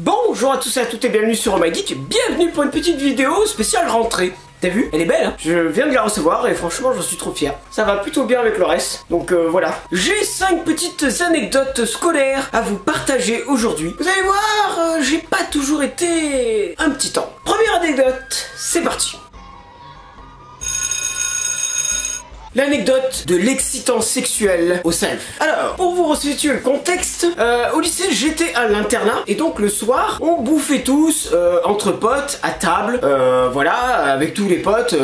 Bonjour à tous et à toutes et bienvenue sur Oh My Geek, bienvenue pour une petite vidéo spéciale rentrée. T'as vu? Elle est belle, hein? Je viens de la recevoir et franchement j'en suis trop fier. Ça va plutôt bien avec le reste, donc voilà. J'ai 5 petites anecdotes scolaires à vous partager aujourd'hui. Vous allez voir, j'ai pas toujours été un petit temps. Première anecdote, c'est parti. L'anecdote de l'excitant sexuel au self. Alors, pour vous resituer le contexte, au lycée j'étais à l'internat et donc le soir on bouffait tous entre potes à table, voilà, avec tous les potes,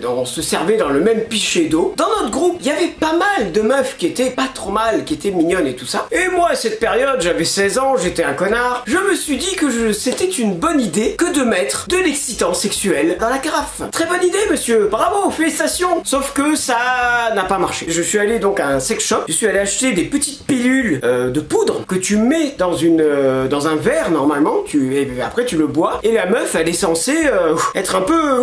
on se servait dans le même pichet d'eau. Dans notre groupe, il y avait pas mal de meufs qui étaient pas trop mal, qui étaient mignonnes et tout ça. Et moi à cette période, j'avais 16 ans, j'étais un connard. Je me suis dit que c'était une bonne idée que de mettre de l'excitant sexuel dans la carafe. Très bonne idée monsieur, bravo, félicitations. Sauf que ça n'a pas marché. Je suis allé donc à un sex shop, je suis allé acheter des petites pilules de poudre que tu mets dans un verre normalement, et après tu le bois, et la meuf elle est censée être un peu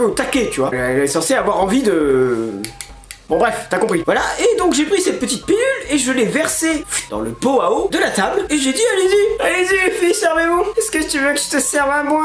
au taquet, tu vois. Elle est censée avoir envie de... Bon bref, t'as compris. Voilà, et donc j'ai pris cette petite pilule et je l'ai versée dans le pot à eau de la table et j'ai dit allez-y les filles, servez-vous. Est-ce que tu veux que je te serve à moi?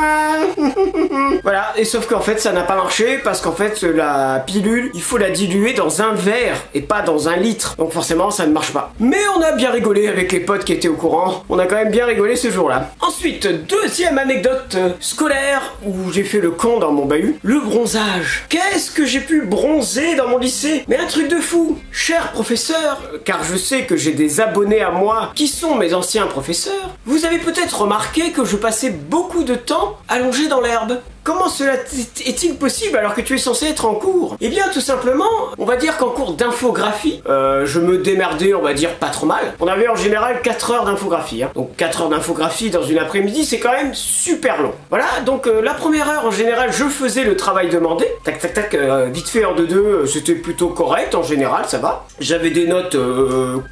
Voilà, et sauf qu'en fait ça n'a pas marché parce qu'en fait la pilule, il faut la diluer dans un verre et pas dans un litre. Donc forcément ça ne marche pas. Mais on a bien rigolé avec les potes qui étaient au courant. On a quand même bien rigolé ce jour-là. Ensuite, deuxième anecdote scolaire où j'ai fait le con dans mon bahut, le bronzage. Qu'est-ce que j'ai pu bronzer dans mon lycée? Mais un truc de fou, cher professeur, car je sais que j'ai des abonnés à moi qui sont mes anciens professeurs, vous avez peut-être remarqué que je passais beaucoup de temps allongé dans l'herbe. Comment cela est-il possible alors que tu es censé être en cours? Eh bien tout simplement, on va dire qu'en cours d'infographie, je me démerdais, on va dire pas trop mal. On avait en général 4 heures d'infographie, hein. Donc 4 heures d'infographie dans une après-midi, c'est quand même super long. Voilà, donc la première heure en général, je faisais le travail demandé. Tac tac tac, vite fait en 2-2, c'était plutôt correct en général, ça va. J'avais des notes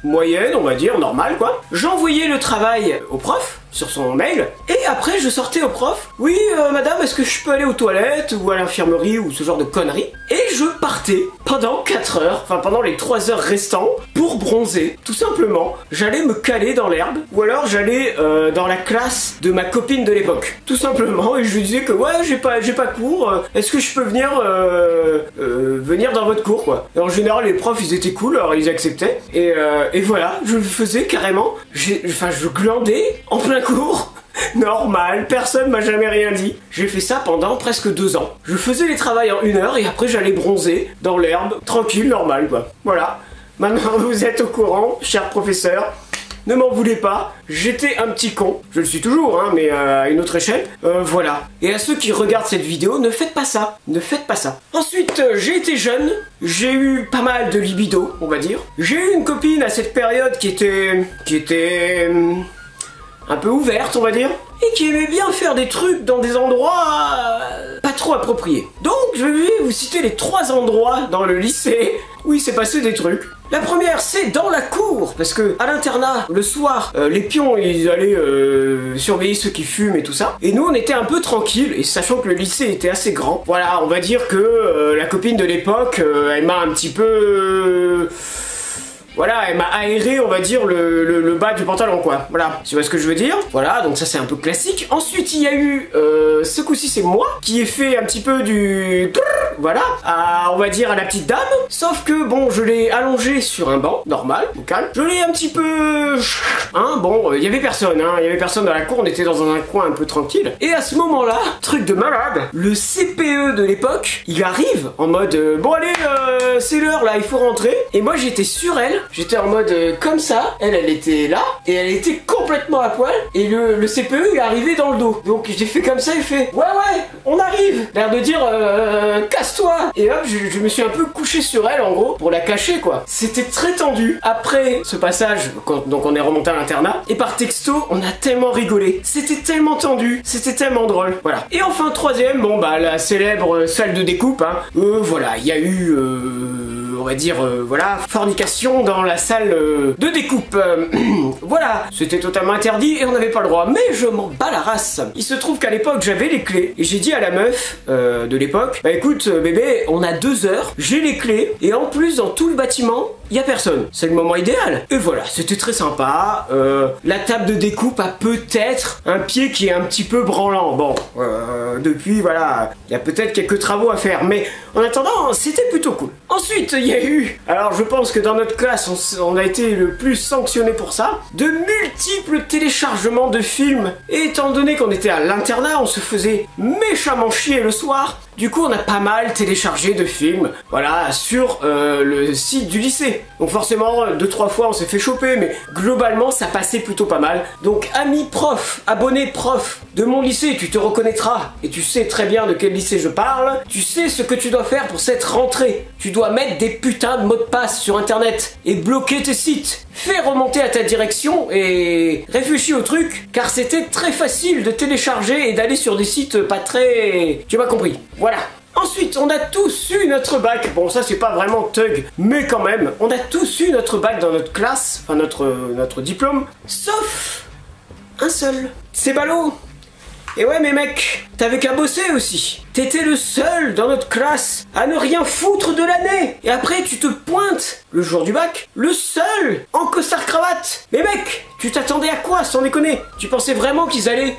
moyennes, on va dire, normales quoi. J'envoyais le travail au prof sur son mail, et après je sortais au prof. Oui, madame, est-ce que je peux aller aux toilettes ou à l'infirmerie ou ce genre de conneries? Et je partais pendant 4 heures, enfin pendant les 3 heures restantes, pour bronzer. Tout simplement, j'allais me caler dans l'herbe, ou alors j'allais dans la classe de ma copine de l'époque. Tout simplement, et je lui disais que ouais, j'ai pas cours, est-ce que je peux venir dans votre cours, quoi. Et en général, les profs, ils étaient cool, alors ils acceptaient. Et voilà, je le faisais carrément. Je glandais en plein cours. Normal, personne m'a jamais rien dit. J'ai fait ça pendant presque 2 ans. Je faisais les travails en 1 heure et après j'allais bronzer dans l'herbe, tranquille, normal quoi. Voilà, maintenant vous êtes au courant, cher professeur. Ne m'en voulez pas, j'étais un petit con. Je le suis toujours, hein, mais à une autre échelle. Voilà. Et à ceux qui regardent cette vidéo, ne faites pas ça. Ne faites pas ça. Ensuite, j'ai été jeune. J'ai eu pas mal de libido, on va dire. J'ai eu une copine à cette période qui était un peu ouverte, on va dire, et qui aimait bien faire des trucs dans des endroits pas trop appropriés. Donc je vais vous citer les 3 endroits dans le lycée où il s'est passé des trucs. La première, c'est dans la cour, parce que à l'internat, le soir, les pions, ils allaient surveiller ceux qui fument et tout ça. Et nous, on était un peu tranquilles, et sachant que le lycée était assez grand, voilà, on va dire que la copine de l'époque, elle m'a un petit peu... Voilà, elle m'a aéré, on va dire, le bas du pantalon, quoi. Voilà, tu vois ce que je veux dire? Voilà, donc ça c'est un peu classique. Ensuite, il y a eu, ce coup-ci c'est moi, qui ai fait un petit peu du... Voilà, on va dire à la petite dame. Sauf que, bon, je l'ai allongé sur un banc, normal, au calme. Je l'ai un petit peu... Hein, bon, il y avait personne, hein. Il y avait personne dans la cour, on était dans un coin un peu tranquille. Et à ce moment-là, truc de malade, le CPE de l'époque, il arrive en mode, bon allez, c'est l'heure là, il faut rentrer. Et moi j'étais sur elle. J'étais en mode comme ça, elle était là, et elle était complètement à poil, et le CPE il est arrivé dans le dos. Donc j'ai fait comme ça, il fait ouais, on arrive. L'air de dire casse-toi. Et hop, je me suis un peu couché sur elle en gros, pour la cacher quoi. C'était très tendu. Après ce passage, donc on est remonté à l'internat, et par texto, on a tellement rigolé. C'était tellement tendu, c'était tellement drôle. Voilà. Et enfin, troisième, bon bah la célèbre salle de découpe, hein. Voilà, il y a eu... on va dire, voilà, fornication dans la salle de découpe. Voilà, c'était totalement interdit et on n'avait pas le droit, mais je m'en bats la race. Il se trouve qu'à l'époque, j'avais les clés et j'ai dit à la meuf de l'époque, bah écoute, bébé, on a 2 heures, j'ai les clés et en plus, dans tout le bâtiment, y a personne. C'est le moment idéal. Et voilà, c'était très sympa. La table de découpe a peut-être un pied qui est un petit peu branlant. Bon, depuis, voilà, il y a peut-être quelques travaux à faire, mais en attendant, c'était plutôt cool. Ensuite, il y a eu, alors je pense que dans notre classe, on a été le plus sanctionné pour ça, de multiples téléchargements de films. Et étant donné qu'on était à l'internat, on se faisait méchamment chier le soir. Du coup, on a pas mal téléchargé de films, voilà, sur le site du lycée. Donc forcément, 2-3 fois, on s'est fait choper, mais globalement, ça passait plutôt pas mal. Donc, ami prof, abonné prof de mon lycée, tu te reconnaîtras, et tu sais très bien de quel lycée je parle. Tu sais ce que tu dois faire pour cette rentrée. Tu dois mettre des putains de mots de passe sur Internet et bloquer tes sites. Fais remonter à ta direction et réfléchis au truc, car c'était très facile de télécharger et d'aller sur des sites pas très... Tu m'as compris. Voilà. Ensuite, on a tous eu notre bac. Bon, ça c'est pas vraiment thug, mais quand même, on a tous eu notre bac dans notre classe, enfin notre diplôme, sauf un seul. C'est ballot. Et ouais, mais mec, t'avais qu'à bosser aussi. T'étais le seul dans notre classe à ne rien foutre de l'année. Et après, tu te pointes le jour du bac, le seul en costard-cravate. Mais mec, tu t'attendais à quoi, sans déconner? Tu pensais vraiment qu'ils allaient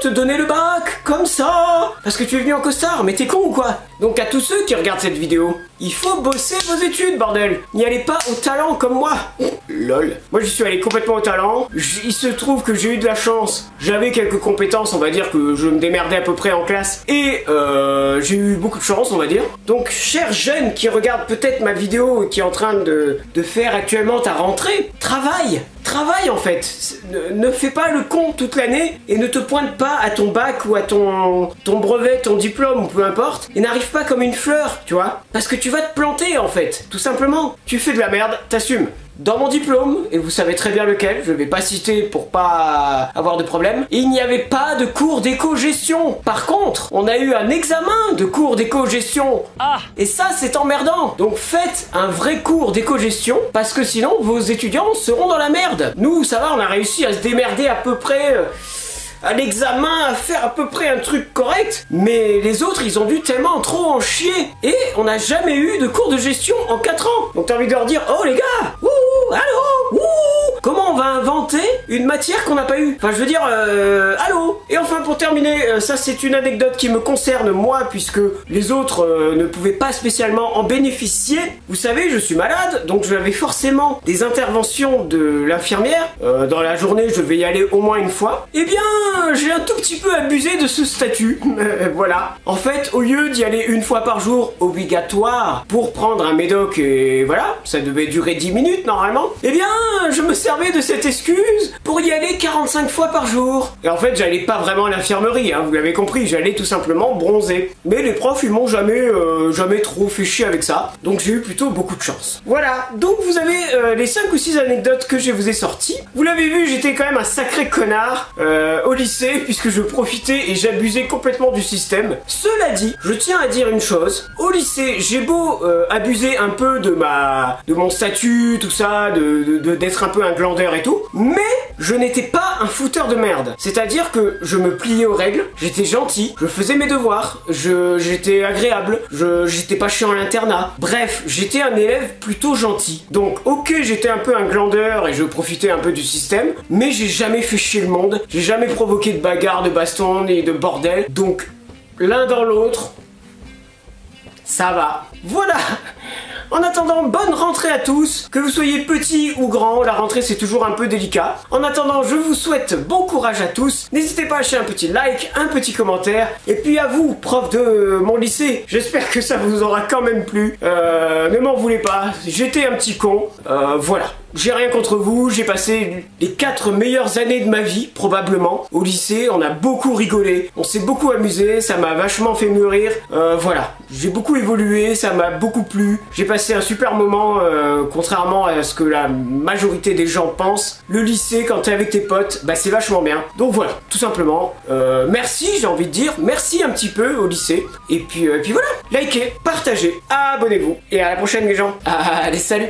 te donner le bac, comme ça, parce que tu es venu en costard? Mais t'es con ou quoi? Donc à tous ceux qui regardent cette vidéo, il faut bosser vos études, bordel. N'y allez pas au talent comme moi. Lol. Moi, j'y suis allé complètement au talent. Il se trouve que j'ai eu de la chance. J'avais quelques compétences, on va dire que je me démerdais à peu près en classe. Et j'ai eu beaucoup de chance, on va dire. Donc, chers jeunes qui regardent peut-être ma vidéo et qui est en train de faire actuellement ta rentrée, travaille. Travaille en fait. Ne fais pas le con toute l'année et ne te pointe pas à ton bac ou à ton brevet, ton diplôme ou peu importe. Et n'arrive pas comme une fleur, tu vois. Parce que tu vas te planter en fait, tout simplement. Tu fais de la merde, t'assumes. Dans mon diplôme, et vous savez très bien lequel, je vais pas citer pour pas avoir de problème, il n'y avait pas de cours d'éco-gestion. Par contre, on a eu un examen de cours d'éco-gestion. Ah. Et ça, c'est emmerdant. Donc faites un vrai cours d'éco-gestion, parce que sinon, vos étudiants seront dans la merde. Nous, ça va, on a réussi à se démerder à peu près... à l'examen, à faire à peu près un truc correct, mais les autres, ils ont dû tellement trop en chier. Et on n'a jamais eu de cours de gestion en 4 ans. Donc t'as envie de leur dire, oh les gars, wouh, allô, wouh, comment on va inventer une matière qu'on n'a pas eue? Enfin, je veux dire, allô. Et enfin, pour terminer, ça c'est une anecdote qui me concerne moi, puisque les autres ne pouvaient pas spécialement en bénéficier. Vous savez, je suis malade, donc j'avais forcément des interventions de l'infirmière. Dans la journée, je vais y aller au moins une fois. Eh bien, j'ai un tout petit peu abusé de ce statut. Voilà. En fait, au lieu d'y aller une fois par jour, obligatoire, pour prendre un médoc et voilà, ça devait durer 10 minutes normalement, eh bien, je me servais de cette excuse pour y aller 45 fois par jour. Et en fait, j'allais pas vraiment à l'infirmerie, hein, vous l'avez compris, j'allais tout simplement bronzer. Mais les profs, ils m'ont jamais trop fait chier avec ça, donc j'ai eu plutôt beaucoup de chance. Voilà, donc vous avez les 5 ou 6 anecdotes que je vous ai sorties. Vous l'avez vu, j'étais quand même un sacré connard au lycée, puisque je profitais et j'abusais complètement du système. Cela dit, je tiens à dire une chose, au lycée, j'ai beau abuser un peu de mon statut, tout ça, d'être un peu un glandeur et tout, mais je n'étais pas un fouteur de merde. C'est-à-dire que je me pliais aux règles, j'étais gentil, je faisais mes devoirs, j'étais agréable, j'étais pas chiant à l'internat. Bref, j'étais un élève plutôt gentil. Donc, ok, j'étais un peu un glandeur et je profitais un peu du système, mais j'ai jamais fait chier le monde, j'ai jamais provoqué de bagarre, de baston et de bordel. Donc, l'un dans l'autre, ça va. Voilà. En attendant, bonne rentrée à tous, que vous soyez petits ou grands, la rentrée c'est toujours un peu délicat. En attendant, je vous souhaite bon courage à tous, n'hésitez pas à lâcher un petit like, un petit commentaire, et puis à vous, prof de mon lycée, j'espère que ça vous aura quand même plu, ne m'en voulez pas, j'étais un petit con, voilà. J'ai rien contre vous, j'ai passé les 4 meilleures années de ma vie, probablement, au lycée, on a beaucoup rigolé, on s'est beaucoup amusé, ça m'a vachement fait mûrir, voilà. J'ai beaucoup évolué, ça m'a beaucoup plu, j'ai passé un super moment, contrairement à ce que la majorité des gens pensent. Le lycée, quand t'es avec tes potes, bah c'est vachement bien. Donc voilà, tout simplement, merci, j'ai envie de dire, merci un petit peu au lycée, et puis voilà, likez, partagez, abonnez-vous, et à la prochaine les gens, allez salut.